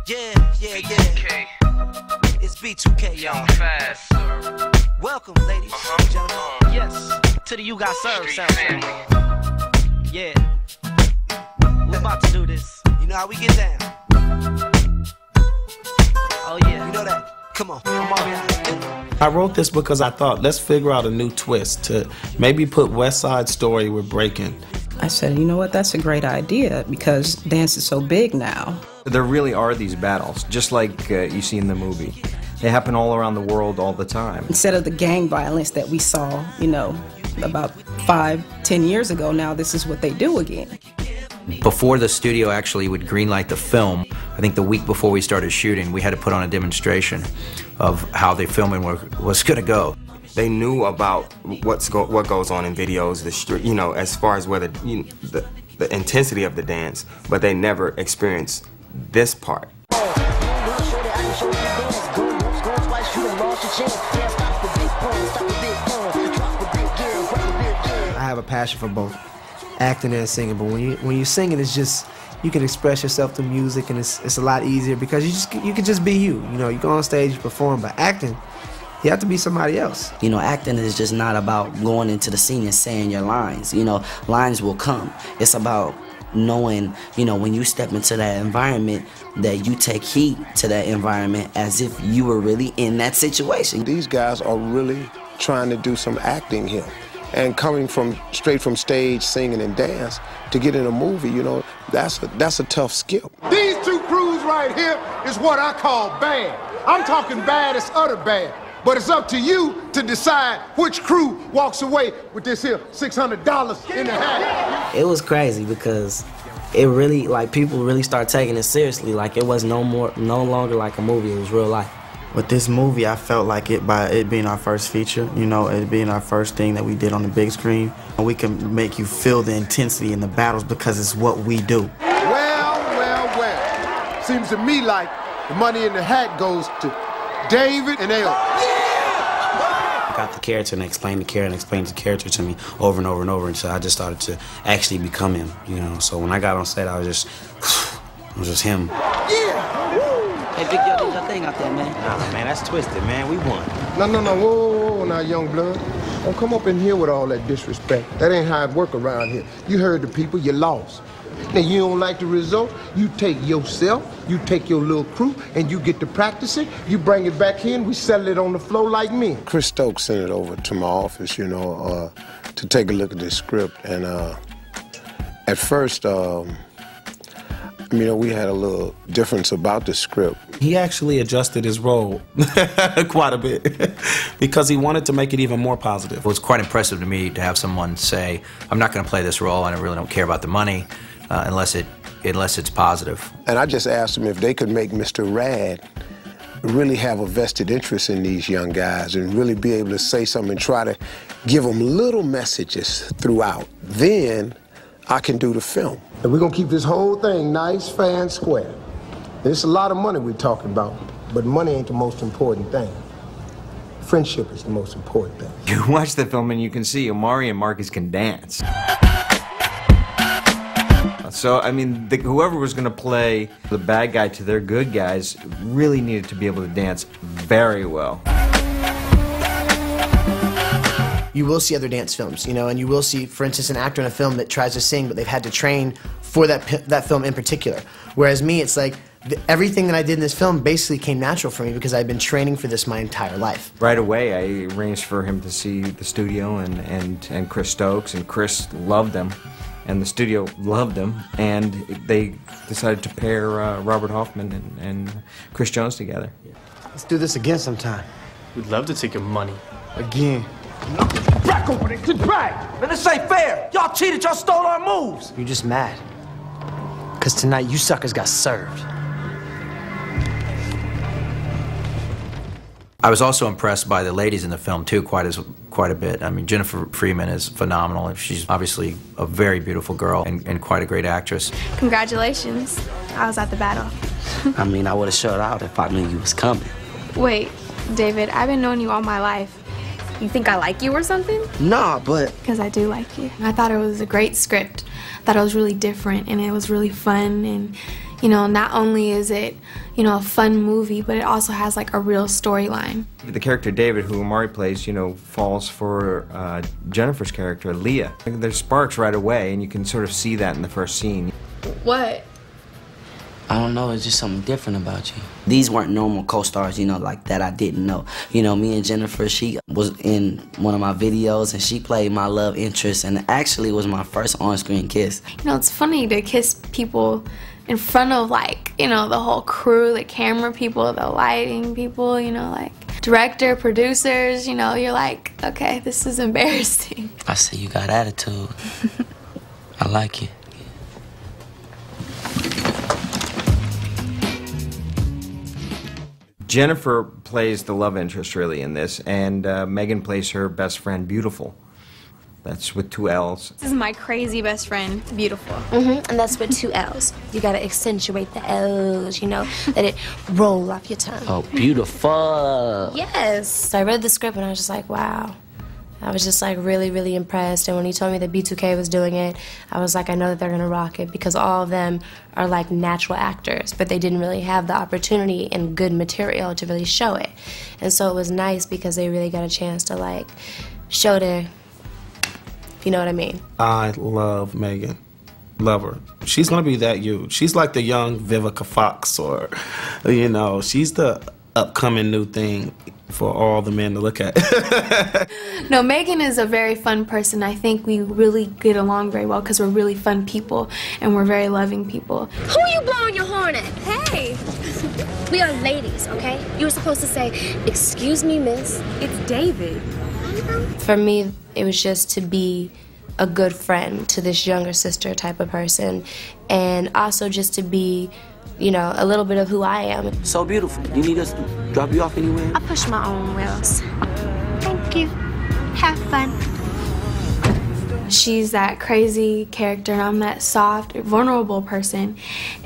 Yeah. It's B2K, y'all. Welcome, ladies and gentlemen. Yes, to the You Got Served soundtrack. Yeah. We're about to do this. You know how we get down. Oh, yeah. You know that. Come on, Omarion. I wrote this because I thought, let's figure out a new twist to maybe put West Side Story with breaking. I said, you know what, that's a great idea because dance is so big now. There really are these battles, just like you see in the movie. They happen all around the world all the time. Instead of the gang violence that we saw, you know, about 5-10 years ago, now this is what they do again. Before the studio actually would greenlight the film, I think the week before we started shooting, we had to put on a demonstration of how the filming was going to go. They knew about what goes on in videos, you know, as far as whether the intensity of the dance, but they never experienced this part. I have a passion for both acting and singing, but when you sing it, it's just, you can express yourself through music, and it's a lot easier because you can just be you. You know, you go on stage, you perform, but acting, you have to be somebody else. You know, acting is just not about going into the scene and saying your lines. You know, lines will come. It's about knowing, you know, when you step into that environment, that you take heed to that environment as if you were really in that situation. These guys are really trying to do some acting here. And coming straight from stage, singing and dance, to get in a movie, you know, that's a tough skill. These two crews right here is what I call bad. I'm talking bad as utter bad. But it's up to you to decide which crew walks away with this here $600 in the hat. It was crazy because it really, like, people really start taking it seriously. Like, it was no longer like a movie, it was real life. With this movie, I felt like by it being our first feature, you know, it being our first thing that we did on the big screen, we can make you feel the intensity in the battles because it's what we do. Well. Seems to me like the money in the hat goes to David and L. I got the character and explained the character to me over and over and over until I just started to actually become him, you know. So when I got on set, it was just him. Hey, Big Yo, do your thing out there, man. Nah, man, that's twisted, man. We won. No, whoa, now, young blood. Don't come up in here with all that disrespect. That ain't how it work around here. You heard the people, you lost. Now, you don't like the result, you take yourself, you take your little crew, and you get to practice it, you bring it back here, and we settle it on the floor like men. Chris Stokes sent it over to my office, you know, to take a look at this script. And at first, you know, we had a little difference about the script. He actually adjusted his role quite a bit because he wanted to make it even more positive. It was quite impressive to me to have someone say, I'm not going to play this role and I really don't care about the money unless it's positive. And I just asked him if they could make Mr. Rad really have a vested interest in these young guys and really be able to say something and try to give them little messages throughout. Then I can do the film. And we're gonna keep this whole thing nice, fair, and square. It's a lot of money we're talking about, but money ain't the most important thing. Friendship is the most important thing. You watch the film and you can see Omarion and Marcus can dance. So, I mean, whoever was going to play the bad guy to their good guys really needed to be able to dance very well. You will see other dance films, you know, and you will see, for instance, an actor in a film that tries to sing, but they've had to train for that film in particular. Whereas me, it's like, everything that I did in this film basically came natural for me because I've been training for this my entire life. Right away, I arranged for him to see the studio and Chris Stokes, and Chris loved him, and the studio loved him, and they decided to pair Robert Hoffman and Chris Jones together. Let's do this again sometime. We'd love to take your money. Again. Back over there, get back! Man, this ain't fair. Y'all cheated, y'all stole our moves. You're just mad. Because tonight, you suckers got served. I was also impressed by the ladies in the film too, quite a bit. I mean, Jennifer Freeman is phenomenal. She's obviously a very beautiful girl and quite a great actress. Congratulations. I was at the battle. I mean, I would have showed out if I knew you was coming. Wait, David, I've been knowing you all my life. You think I like you or something? Nah, but... Because I do like you. I thought it was a great script. I thought it was really different, and it was really fun, and, you know, not only is it, you know, a fun movie, but it also has like a real storyline. The character David, who Omari plays, you know, falls for Jennifer's character, Leah. There's sparks right away, and you can sort of see that in the first scene. What? I don't know, it's just something different about you. These weren't normal co-stars, you know, like that I didn't know. You know, me and Jennifer, she was in one of my videos and she played my love interest and actually was my first on-screen kiss. You know, it's funny to kiss people in front of, like, you know, the whole crew, the camera people, the lighting people, you know, like director, producers, you know, you're like, okay, this is embarrassing. I see you got attitude. I like it. Jennifer plays the love interest really in this, and Megan plays her best friend, Beautiful. That's with 2 L's. This is my crazy best friend, Beautiful. And that's with 2 L's. You gotta accentuate the L's, you know, let it roll off your tongue. Oh, beautiful. Yes. So I read the script and I was just like, wow. I was just like really, really impressed. And when he told me that B2K was doing it, I was like, I know that they're gonna rock it because all of them are like natural actors, but they didn't really have the opportunity and good material to really show it. And so it was nice because they really got a chance to like show their, you know what I mean? I love Megan. Love her. She's gonna be that huge. She's like the young Vivica Fox, or, you know, she's the upcoming new thing for all the men to look at. No, Megan is a very fun person. I think we really get along very well because we're really fun people and we're very loving people. Who are you blowing your horn at? Hey! We are ladies, okay? You were supposed to say, excuse me, miss. It's David. For me, it was just to be a good friend to this younger sister type of person, and also just to be, you know, a little bit of who I am. So beautiful. You need us to drop you off anywhere? I push my own wheels. Thank you. Have fun. She's that crazy character, and I'm that soft, vulnerable person.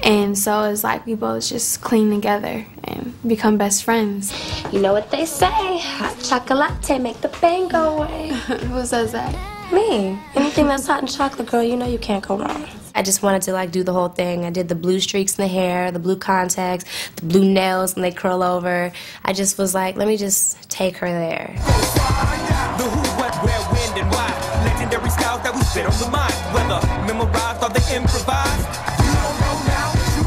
And so it's like we both just cling together and become best friends. You know what they say, hot chocolate make the pain go away. Who says that? Me. Anything that's hot and chocolate, girl, you know you can't go wrong. I just wanted to like do the whole thing. I did the blue streaks in the hair, the blue contacts, the blue nails when they curl over. I just was like, let me just take her there. The who, what, where, when, and why. Legendary styles that we spit on the mind. Whether memorized or they improvised. You don't know now, you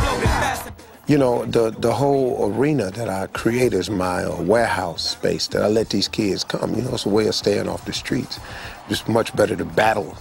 don't fast. You know, the whole arena that I create is my warehouse space that I let these kids come. You know, it's a way of staying off the streets. It's much better to battle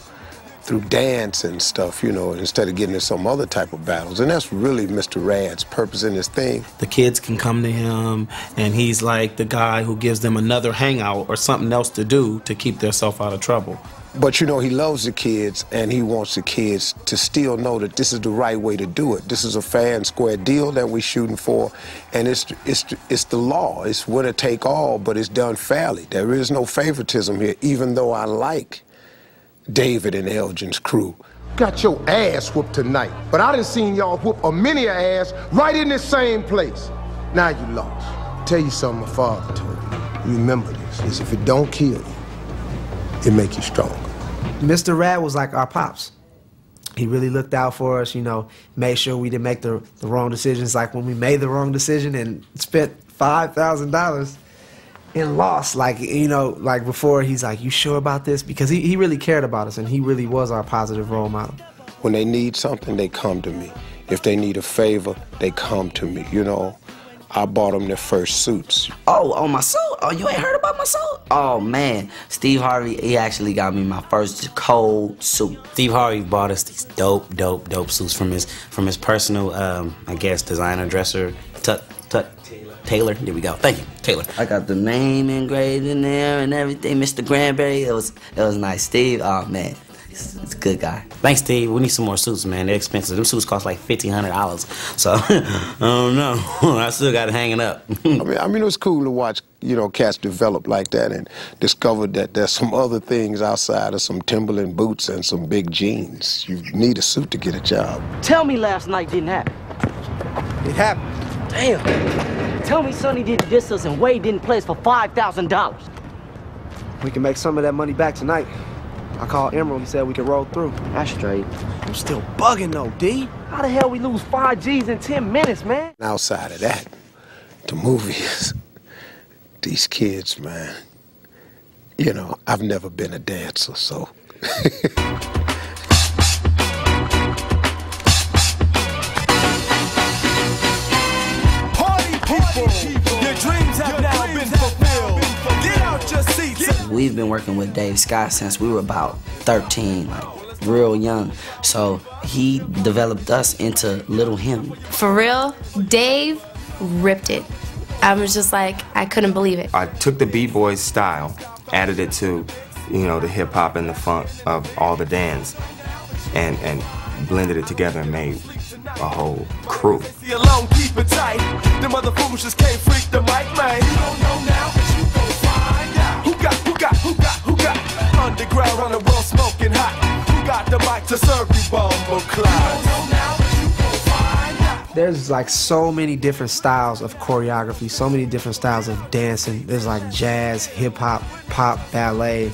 through dance and stuff, you know, instead of getting into some other type of battles. And that's really Mr. Rad's purpose in this thing. The kids can come to him, and he's like the guy who gives them another hangout or something else to do to keep themselves out of trouble. But, you know, he loves the kids, and he wants the kids to still know that this is the right way to do it. This is a fair and square deal that we're shooting for, and it's the law. It's winner take all, but it's done fairly. There is no favoritism here, even though I like David and Elgin's crew. Got your ass whooped tonight, but I done seen y'all whoop a many ass right in this same place. Now you lost. Tell you something my father told me. You remember this, is if it don't kill you, it make you stronger. Mr. Rad was like our pops. He really looked out for us, you know, made sure we didn't make the wrong decisions. Like when we made the wrong decision and spent $5,000 and lost, like, you know, like before, he's like, you sure about this? Because he really cared about us, and he really was our positive role model. When they need something, they come to me. If they need a favor, they come to me, you know. I bought them their first suits. Oh, my suit? Oh, you ain't heard about my suit? Oh, man. Steve Harvey, he actually got me my first cold suit. Steve Harvey bought us these dope suits from his personal, I guess, designer dresser, Taylor. There we go. Thank you, Taylor. I got the name engraved in there and everything. Mr. Granberry, it was nice. Steve, oh man, he's a good guy. Thanks, Steve. We need some more suits, man. They're expensive. Them suits cost like $1,500. So I don't know. I still got it hanging up. I mean, it was cool to watch, you know, cats develop like that and discover that there's some other things outside of some Timberland boots and some big jeans. You need a suit to get a job. Tell me last night didn't happen. It happened. Damn. Tell me Sonny didn't diss us and Wade didn't play us for $5,000. We can make some of that money back tonight. I called Emerald, he said we could roll through. That's straight. I'm still bugging though, D. How the hell we lose 5 G's in 10 minutes, man? Outside of that, the movies, these kids, man, you know, I've never been a dancer, so. Your dreams have now been fulfilled. Get out your seats. We've been working with Dave Scott since we were about 13, like real young. So he developed us into little him. For real, Dave ripped it. I was just like, I couldn't believe it. I took the B-boys style, added it to, you know, the hip hop and the funk of all the dance, and blended it together and made a whole crew. Alone, keep it tight. The mother fools just can't freak the mic, man. You don't know now, but you gon' find out. Who got underground on the world smoking hot? Who got the mic to serve you, Bumble Cloud? There's like so many different styles of choreography, so many different styles of dancing. There's like jazz, hip hop, pop, ballet,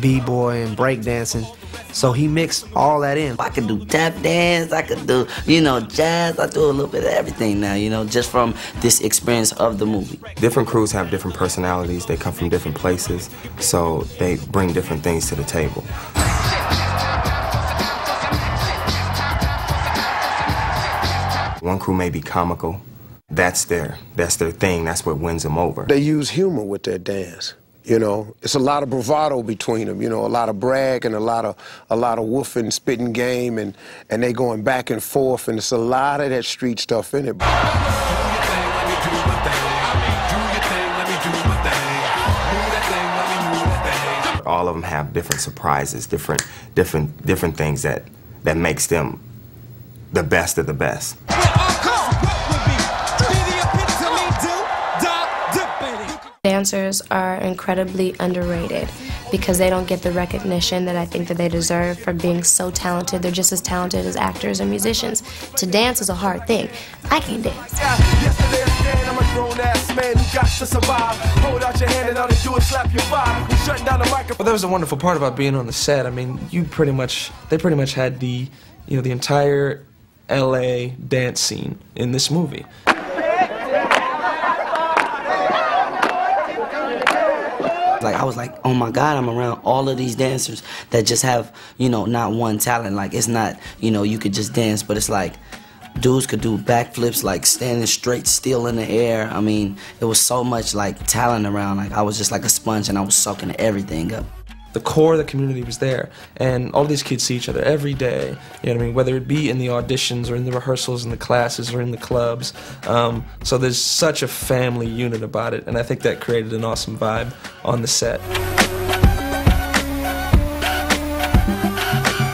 b-boy, and break dancing. So he mixed all that in. I could do tap dance, I could do, you know, jazz. I do a little bit of everything now, you know, just from this experience of the movie. Different crews have different personalities. They come from different places, so they bring different things to the table. One crew may be comical. That's their thing. That's what wins them over. They use humor with their dance. You know, it's a lot of bravado between them. You know, a lot of brag and a lot of woofing, spitting game, and they going back and forth, and it's a lot of that street stuff in it. All of them have different surprises, different things that makes them the best of the best. Dancers are incredibly underrated because they don't get the recognition that I think that they deserve for being so talented. They're just as talented as actors and musicians. To dance is a hard thing. I can't dance. Well, that was the wonderful part about being on the set. I mean, they pretty much had the entire LA dance scene in this movie. Like, I was like, oh my God, I'm around all of these dancers that just have, you know, not one talent. Like, it's not, you know, you could just dance, but it's like, dudes could do backflips, like standing straight still in the air. I mean, it was so much like talent around. Like, I was just like a sponge and I was soaking everything up. The core of the community was there, and all these kids see each other every day. You know what I mean? Whether it be in the auditions or in the rehearsals, in the classes or in the clubs. So there's such a family unit about it, and I think that created an awesome vibe on the set.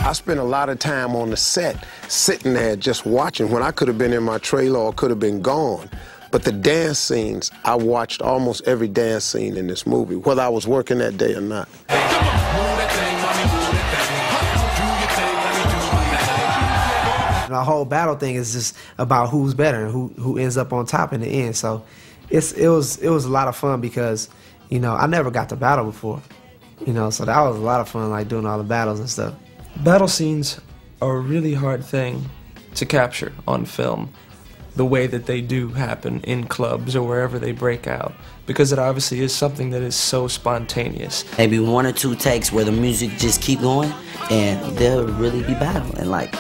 I spent a lot of time on the set, sitting there just watching when I could have been in my trailer or could have been gone. But the dance scenes, I watched almost every dance scene in this movie, whether I was working that day or not. The whole battle thing is just about who's better and who ends up on top in the end. So it was a lot of fun because, you know, I never got to battle before. You know, so that was a lot of fun, like doing all the battles and stuff. Battle scenes are a really hard thing to capture on film, the way that they do happen in clubs or wherever they break out, because it obviously is something that is so spontaneous. Maybe 1 or 2 takes where the music just keep going and they'll really be battling. Like,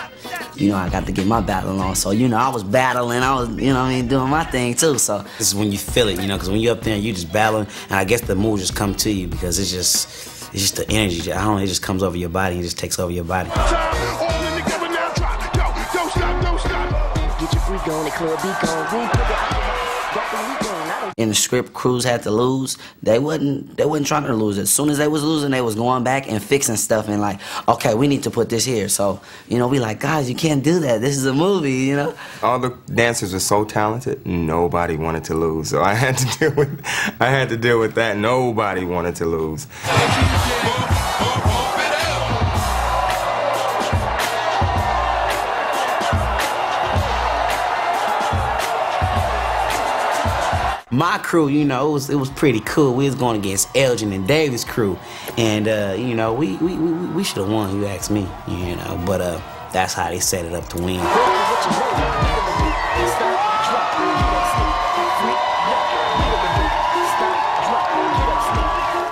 you know, I got to get my battle on, so, you know, I was battling, I was, you know what I mean, doing my thing too, so. This is when you feel it, you know, because when you're up there, you just battling, and I guess the moves just come to you because it's just the energy. I don't know, it just comes over your body and just takes over your body. In the script, crews had to lose. They wasn't trying to lose. As soon as they was losing, they was going back and fixing stuff and like, okay, we need to put this here. So, you know, we like, guys, you can't do that. This is a movie, you know. All the dancers were so talented, nobody wanted to lose. So I had to deal with that. Nobody wanted to lose. My crew, you know, it was pretty cool. We was going against Elgin and Davis' crew, and you know, we should have won. You asked me, you know, but that's how they set it up to win.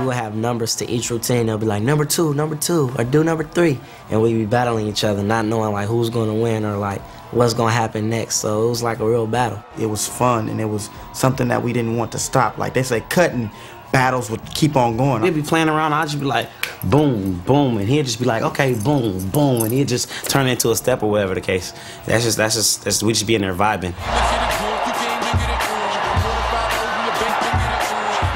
We'll have numbers to each routine. They'll be like, number two, or do number 3. And we'll be battling each other, not knowing like who's gonna win or like what's gonna happen next. So it was like a real battle. It was fun, and it was something that we didn't want to stop. Like they say, cutting battles would keep on going. We'd be playing around, I'd just be like, boom, boom, and he'd just be like, okay, boom, boom, and he'd just turn it into a step or whatever the case. We just be in there vibing.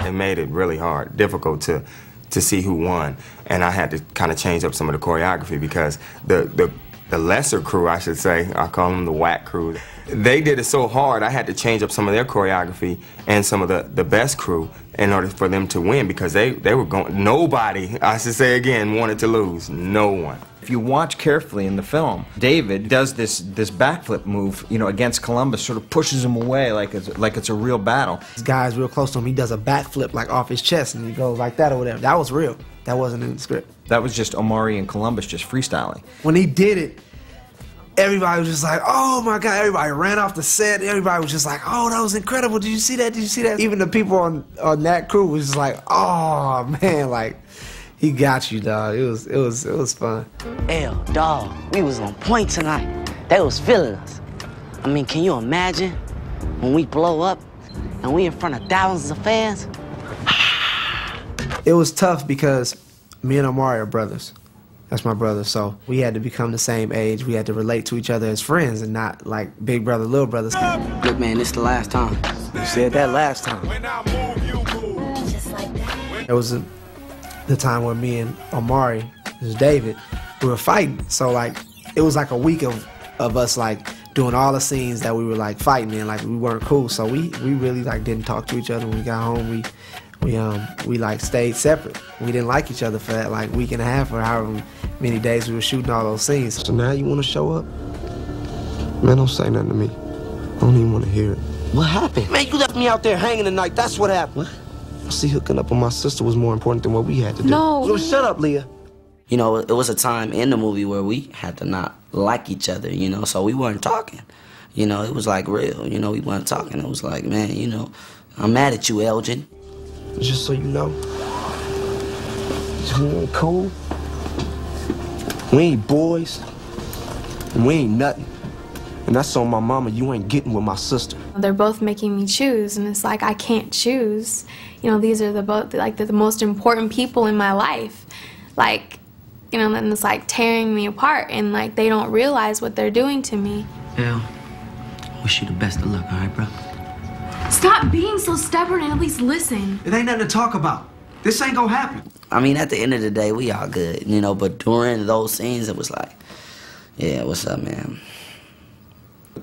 It made it really hard, difficult to see who won, and I had to kind of change up some of the choreography because the lesser crew, I should say, I call them the whack crew, they did it so hard I had to change up some of their choreography and some of the best crew in order for them to win because they were going, nobody, I should say again, wanted to lose, no one. If you watch carefully in the film, David does this backflip move, you know, against Columbus, sort of pushes him away like it's a real battle. This guy's real close to him. He does a backflip like off his chest and he goes like that or whatever. That was real. That wasn't in the script. That was just Omarion and Columbus just freestyling. When he did it, everybody was just like, oh my God, everybody ran off the set. Everybody was just like, oh, that was incredible. Did you see that? Did you see that? Even the people on that crew was just like, oh man, like, he got you, dog. It was fun. Hell, dog, we was on point tonight. They was feeling us. I mean, can you imagine when we blow up and we in front of thousands of fans? It was tough because me and Omarion are brothers. That's my brother, so we had to become the same age. We had to relate to each other as friends and not like big brother, little brothers. Look, man, this is the last time. You said that last time. It was the time where me and Omarion, this is David, we were fighting. So like, it was like a week of us like doing all the scenes that we were like fighting in, like we weren't cool. So we really like didn't talk to each other when we got home. We like stayed separate. We didn't like each other for that like week and a half or however many days we were shooting all those scenes. So now you want to show up? Man, don't say nothing to me. I don't even want to hear it. What happened? Man, you left me out there hanging tonight. That's what happened. See, hooking up with my sister was more important than what we had to do. No. So shut up, Leah. You know, it was a time in the movie where we had to not like each other, you know, so we weren't talking. You know, it was like real, you know, we weren't talking. It was like, man, you know, I'm mad at you, Elgin. Just so you know, we ain't cool. We ain't boys. And we ain't nothing. And that's on my mama, you ain't getting with my sister. They're both making me choose, and it's like I can't choose. You know, these are the most important people in my life. Like, you know, and it's like tearing me apart, and like they don't realize what they're doing to me. El, wish you the best of luck, all right, bro? Stop being so stubborn and at least listen. It ain't nothing to talk about. This ain't gonna happen. I mean, at the end of the day, we all good, you know, but during those scenes, it was like, yeah, what's up, man?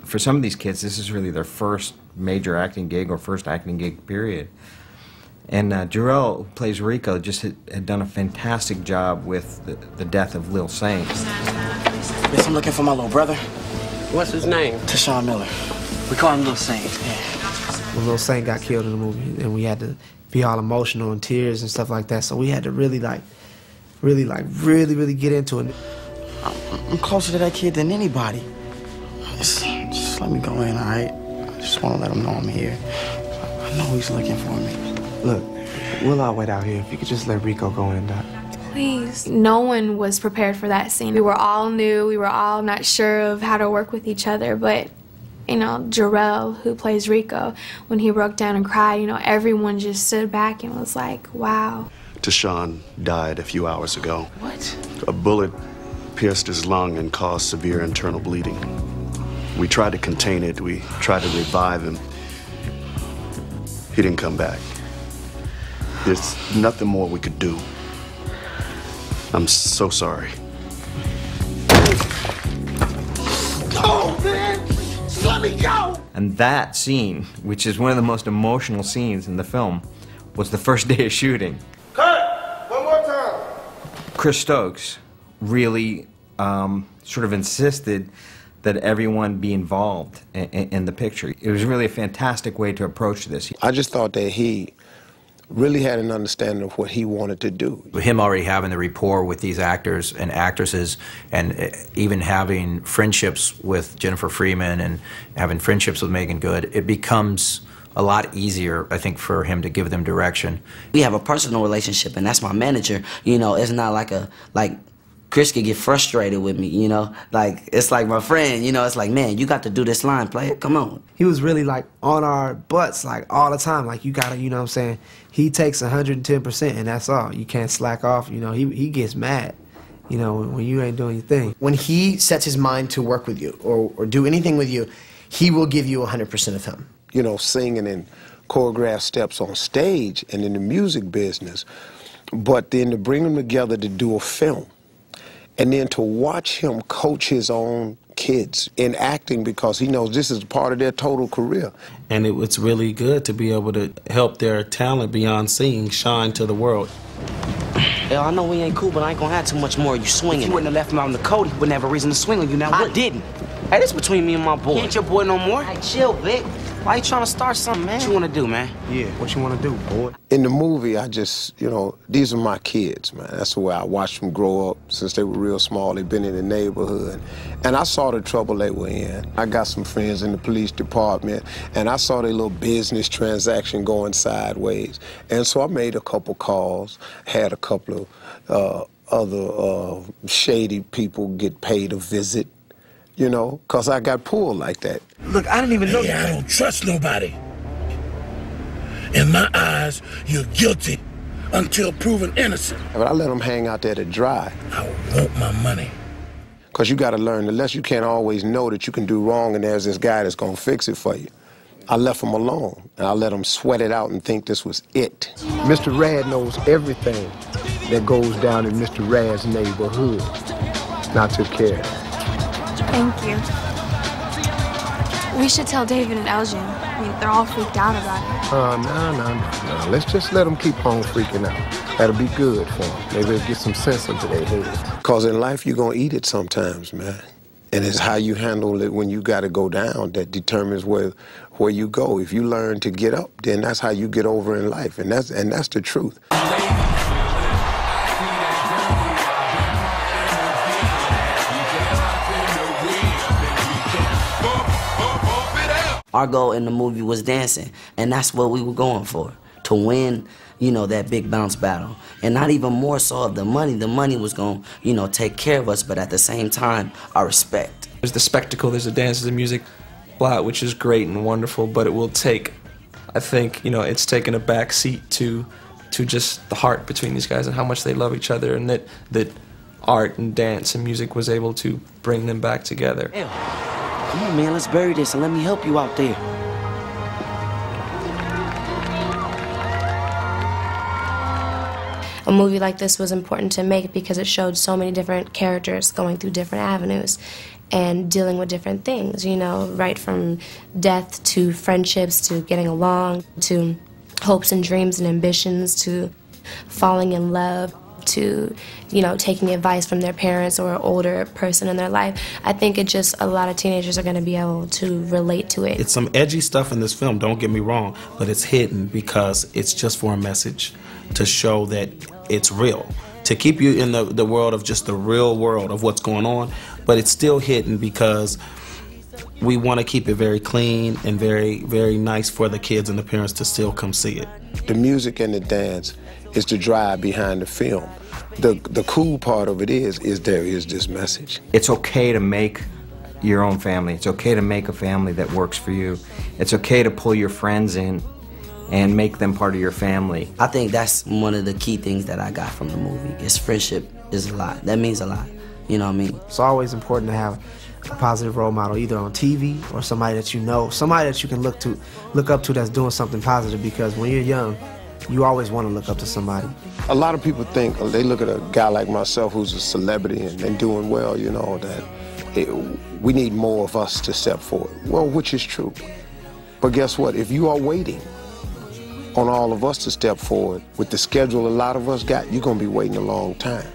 For some of these kids, this is really their first major acting gig or first acting gig, period. And Jarrell, who plays Rico, just had done a fantastic job with the death of Lil Saint. Yes, I'm looking for my little brother. What's his name? Tashawn Miller. We call him Lil Saint. Yeah. When Lil Saint got killed in the movie, and we had to be all emotional and tears and stuff like that, so we had to really get into it. I'm closer to that kid than anybody. Just let me go in, all right? I just want to let him know I'm here. I know he's looking for me. Look, we'll all wait out here. If you could just let Rico go in, Doc. Please. No one was prepared for that scene. We were all new. We were all not sure of how to work with each other, but you know, Jarrell, who plays Rico, when he broke down and cried, you know, everyone just stood back and was like, wow. Tashawn died a few hours ago. What? A bullet pierced his lung and caused severe internal bleeding. We tried to contain it. We tried to revive him. He didn't come back. There's nothing more we could do. I'm so sorry. Oh, man! Let me go! And that scene, which is one of the most emotional scenes in the film, was the first day of shooting. Cut! One more time! Chris Stokes really sort of insisted that everyone be involved in the picture. It was really a fantastic way to approach this. I just thought that he really had an understanding of what he wanted to do. Him already having the rapport with these actors and actresses, and even having friendships with Jennifer Freeman and having friendships with Megan Good, it becomes a lot easier, I think, for him to give them direction. We have a personal relationship, and that's my manager. You know, it's not like Chris could get frustrated with me, you know? Like, it's like my friend, you know? It's like, man, you got to do this line, play it, come on. He was really, like, on our butts, like, all the time. Like, you gotta, you know what I'm saying? He takes 110%, and that's all. You can't slack off, you know? He gets mad, you know, when you ain't doing your thing. When he sets his mind to work with you or do anything with you, he will give you 100% of him. You know, singing and choreographed steps on stage and in the music business, but then to bring them together to do a film, and then to watch him coach his own kids in acting, because he knows this is part of their total career. And it's really good to be able to help their talent beyond singing shine to the world. Hell, I know we ain't cool, but I ain't gonna have too much more of you swinging. If you wouldn't have left him out in the cold, he wouldn't have a reason to swing on you now. I didn't. Hey, this between me and my boy. He ain't your boy no more. Hey, chill, Vic. Why you trying to start something, man? What you want to do, man? Yeah, what you want to do, boy? In the movie, I just, you know, these are my kids, man. That's the way I watched them grow up since they were real small. They've been in the neighborhood. And I saw the trouble they were in. I got some friends in the police department, and I saw their little business transaction going sideways. And so I made a couple calls, had a couple of other shady people get paid a visit, you know, because I got pulled like that. Look, I didn't even know you. I don't trust nobody. In my eyes, you're guilty until proven innocent. But I let them hang out there to dry. I want my money. Because you got to learn, unless you can't always know that you can do wrong and there's this guy that's going to fix it for you. I left them alone, and I let them sweat it out and think this was it. Mr. Rad knows everything that goes down in Mr. Rad's neighborhood. Now took care of it. Thank you. We should tell David and Elgin. I mean, they're all freaked out about it. No. Let's just let them keep on freaking out. That'll be good for them. Maybe they'll get some sense into their heads. Because in life, you're going to eat it sometimes, man. And it's how you handle it when you got to go down that determines where you go. If you learn to get up, then that's how you get over in life. And that's the truth. Our goal in the movie was dancing, and that's what we were going for, to win, you know, that big bounce battle. And not even more so of the money. The money was going to, you know, take care of us, but at the same time, our respect. There's the spectacle, there's the dance, there's the music, blah, which is great and wonderful, but it will take, I think, you know, it's taken a back seat to just the heart between these guys and how much they love each other, and that art and dance and music was able to bring them back together. Come on, man, let's bury this and let me help you out there. A movie like this was important to make because it showed so many different characters going through different avenues and dealing with different things, you know, right from death to friendships to getting along to hopes and dreams and ambitions to falling in love to, you know, taking advice from their parents or an older person in their life. I think a lot of teenagers are going to be able to relate to it. It's some edgy stuff in this film, don't get me wrong, but it's hidden because it's just for a message to show that it's real, to keep you in the world of just the real world of what's going on, but it's still hidden because we want to keep it very clean and very, very nice for the kids and the parents to still come see it. The music and the dance is the drive behind the film. The cool part of it is there is this message. It's okay to make your own family. It's okay to make a family that works for you. It's okay to pull your friends in and make them part of your family. I think that's one of the key things that I got from the movie. Is friendship is a lot. That means a lot. You know what I mean? It's always important to have a positive role model, either on TV or somebody that you know, somebody that you can look up to that's doing something positive, because when you're young, you always want to look up to somebody. A lot of people think, they look at a guy like myself who's a celebrity and doing well, you know, that we need more of us to step forward. Well, which is true. But guess what? If you are waiting on all of us to step forward, with the schedule a lot of us got, you're going to be waiting a long time.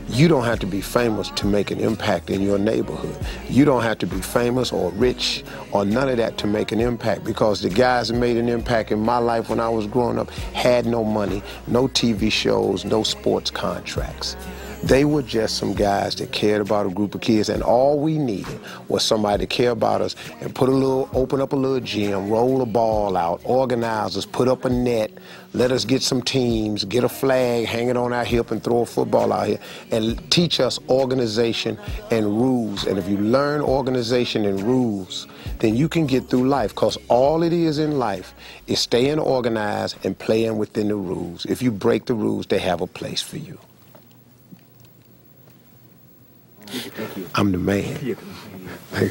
You don't have to be famous to make an impact in your neighborhood. You don't have to be famous or rich or none of that to make an impact, because the guys that made an impact in my life when I was growing up had no money, no TV shows, no sports contracts. They were just some guys that cared about a group of kids, and all we needed was somebody to care about us and open up a little gym, roll a ball out, organize us, put up a net, let us get some teams, get a flag, hang it on our hip and throw a football out here, and teach us organization and rules. And if you learn organization and rules, then you can get through life, because all it is in life is staying organized and playing within the rules. If you break the rules, they have a place for you. I'm the man. Thanks.